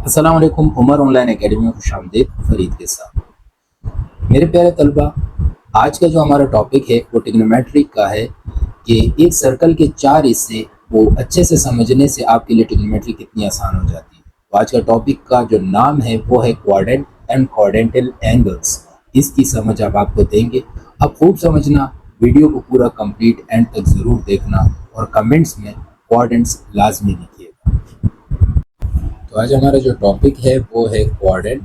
अस्सलाम वालेकुम। Umar online academy में खुशामदीद। फरीद के साथ मेरे प्यारे तलबा, आज का जो हमारा टॉपिक है वो ट्रिग्नोमेट्री का है कि एक सर्कल के चार हिस्से वो अच्छे से समझने से आपके लिए ट्रिग्नोमेट्री कितनी आसान हो जाती है। तो आज का टॉपिक का जो नाम है वो है क्वाड्रेंट एंड क्वाड्रेंटल एंगल्स। इसकी समझ आपको देंगे। अब खूब समझना, वीडियो को पूरा कंप्लीट एंड तक ज़रूर देखना और कमेंट्स में क्वाड्रेंट्स लाजमी लिखिएगा। तो आज हमारा जो टॉपिक है वो है क्वाड्रेंट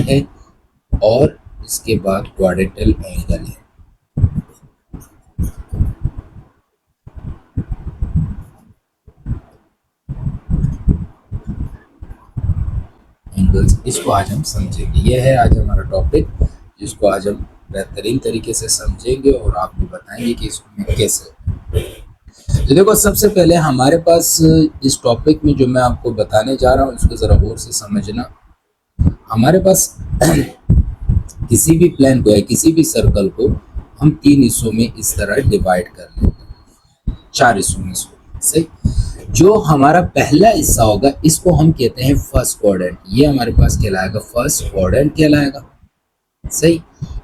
है और इसके बाद क्वाड्रेंटल एंगल है। एंगल्स, इसको आज हम समझेंगे। यह है आज हमारा टॉपिक, जिसको आज हम बेहतरीन तरीके से समझेंगे और आपको बताएंगे कि इसको कैसे। तो देखो, सबसे पहले हमारे पास इस टॉपिक में जो मैं आपको बताने जा रहा हूँ उसको ज़रा गौर से समझना। हमारे पास किसी भी प्लेन को या किसी भी सर्कल को हम तीन हिस्सों में इस तरह डिवाइड कर लेते हैं, चार हिस्सों में सही। जो हमारा पहला हिस्सा होगा इसको हम कहते हैं फर्स्ट क्वाड्रेंट। ये हमारे पास कहलाएगा फर्स्ट क्वाड्रेंट कहलाएगा, सही।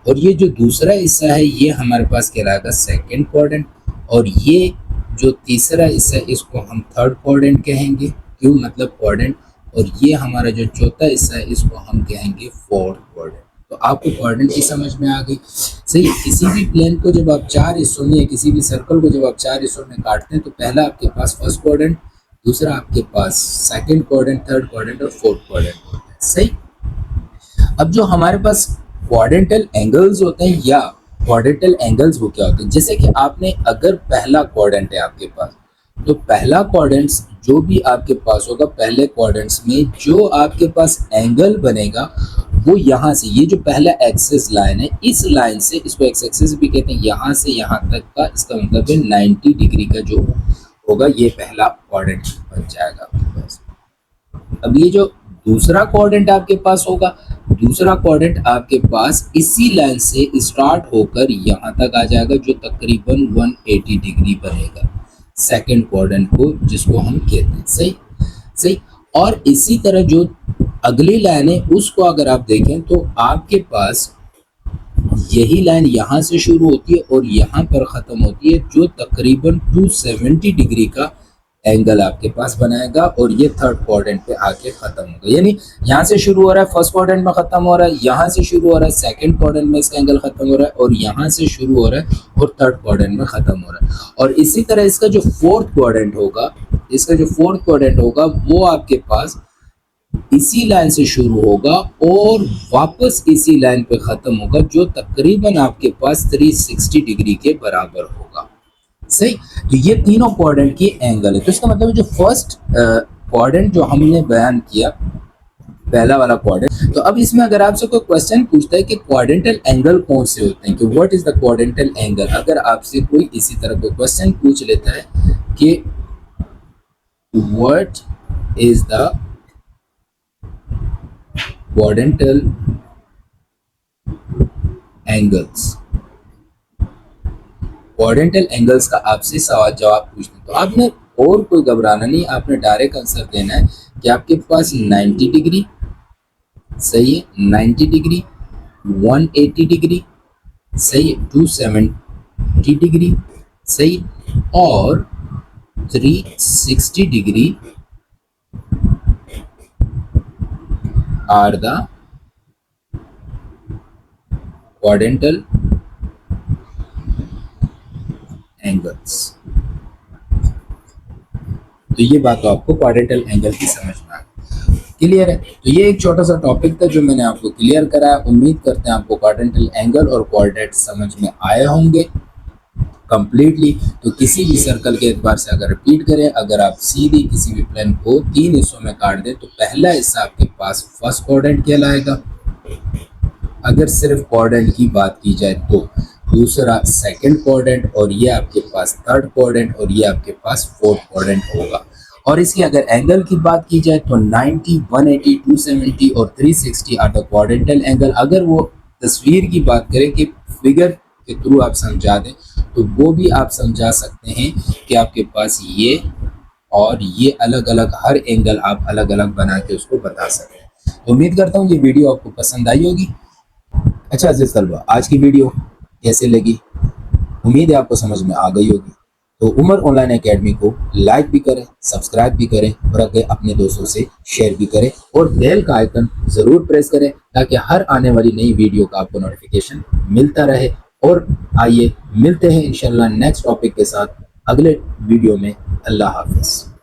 और ये जो दूसरा हिस्सा है ये हमारे पास कहलाएगा सेकंड क्वाड्रेंट। और ये जो तीसरा हिस्सा है इसको हम थर्ड क्वाड्रेंट कहेंगे। क्यों? मतलब क्वाड्रेंट। और ये हमारा जो चौथा हिस्सा है इसको हम कहेंगे फोर्थ क्वाड्रेंट। तो आपको क्वाड्रेंट की समझ में आ गई, सही। किसी भी प्लेन को जब आप चार हिस्सों में या किसी भी सर्कल को जब आप चार हिस्सों में काटते हैं तो पहला आपके पास फर्स्ट क्वाड्रेंट, दूसरा आपके पास सेकंड क्वाड्रेंट, थर्ड क्वाड्रेंट और फोर्थ क्वाड्रेंट होता है, सही। अब जो हमारे पास क्वाड्रेंटल एंगल्स होते हैं या क्वाड्रेंटल एंगल्स वो क्या होते हैं, जैसे कि आपने अगर पहला क्वाड्रेंट है आपके पास, तो पहला क्वाड्रेंट्स जो भी आपके पास होगा, पहले क्वाड्रेंट्स में जो आपके पास एंगल बनेगा वो यहाँ से, ये जो पहला एक्सिस लाइन है, इस लाइन से, इसको एक्स एक्सिस भी कहते हैं, यहाँ से यहाँ तक का, इसका मतलब है 90 डिग्री का जो होगा ये पहला क्वाड्रेंट बन जाएगा आपके पास। अब ये जो दूसरा क्वाड्रेंट आपके पास होगा, दूसरा क्वाड्रेंट आपके पास इसी लाइन से स्टार्ट होकर यहाँ तक आ जाएगा जो तकरीबन 180 डिग्री बनेगा सेकंड क्वाड्रेंट को, जिसको हम कहते हैं, सही सही। और इसी तरह जो अगली लाइन है उसको अगर आप देखें तो आपके पास यही लाइन यहाँ से शुरू होती है और यहाँ पर ख़त्म होती है, जो तकरीबन 270 डिग्री का एंगल आपके पास बनाएगा और ये थर्ड क्वाड्रेंट पे आके ख़त्म होगा। यानी यहाँ से शुरू हो रहा है फर्स्ट क्वाड्रेंट में ख़त्म हो रहा है, यहाँ से शुरू हो रहा है सेकंड क्वाड्रेंट में इसका एंगल ख़त्म हो रहा है, और यहाँ से शुरू हो रहा है और थर्ड क्वाड्रेंट में ख़त्म हो रहा है। और इसी तरह इसका जो फोर्थ क्वाड्रेंट होगा, वो आपके पास इसी लाइन से शुरू होगा और वापस इसी लाइन पे ख़त्म होगा, जो तकरीबन आपके पास 360 डिग्री के बराबर होगा, सही। तो ये तीनों क्वाड्रेंट की एंगल है। तो इसका मतलब जो फर्स्ट क्वाड्रेंट जो हमने बयान किया, पहला वाला क्वाड्रेंट, तो अब इसमें अगर आपसे कोई क्वेश्चन पूछता है कि क्वाड्रेंटल एंगल कौन से होते हैं, कि what is the quadrantal angle, अगर आपसे कोई इसी तरह कोई क्वेश्चन पूछ लेता है कि what is the quadrantal angles, quadrantal angles का आपसे सवाल जवाब पूछते तो आपने और कोई घबराना नहीं, आपने डायरेक्ट आंसर देना है कि आपके पास 90 डिग्री, सही है, 90 डिग्री, 180 डिग्री, सही है, 270 डिग्री, सही, और 360 degree are the quadrantal angles. तो ये बात तो आपको क्वाड्रेंटल एंगल की समझ में आ गई, क्लियर है। तो ये एक छोटा सा टॉपिक था जो मैंने आपको क्लियर कराया। उम्मीद करते हैं आपको क्वाड्रेंटल एंगल और क्वाड्रेंट समझ में आए होंगे कंप्लीटली। तो किसी भी सर्कल के एतबार से अगर रिपीट करें, अगर आप सीधी किसी भी प्लेन को तीन हिस्सों में काट दें तो पहला हिस्सा आपके पास फर्स्ट क्वाड्रेंट कहलाएगा, अगर सिर्फ क्वाड्रेंट की बात की जाए तो दूसरा सेकंड क्वाड्रेंट, और ये आपके पास थर्ड क्वाड्रेंट, और ये आपके पास फोर्थ क्वाड्रेंट होगा। और इसकी अगर एंगल की बात की जाए तो 90, 180, 270 और 360 आर द क्वाड्रेंटल एंगल। अगर वो तस्वीर की बात करें कि फिगर के थ्रू आप समझा दें तो वो भी आप समझा सकते हैं कि आपके पास ये और ये अलग अलग हर एंगल आप अलग अलग बना के उसको बता सकें। उम्मीद करता हूँ ये वीडियो आपको पसंद आई होगी। अच्छा अजीज तलबा, आज की वीडियो कैसे लगी? उम्मीद है आपको समझ में आ गई होगी। तो उमर ऑनलाइन एकेडमी को लाइक भी करें, सब्सक्राइब भी करें और अगर अपने दोस्तों से शेयर भी करें और बेल का आइकन ज़रूर प्रेस करें ताकि हर आने वाली नई वीडियो का आपको नोटिफिकेशन मिलता रहे। और आइए मिलते हैं इंशाल्लाह नेक्स्ट टॉपिक के साथ अगले वीडियो में। अल्लाह हाफिज़।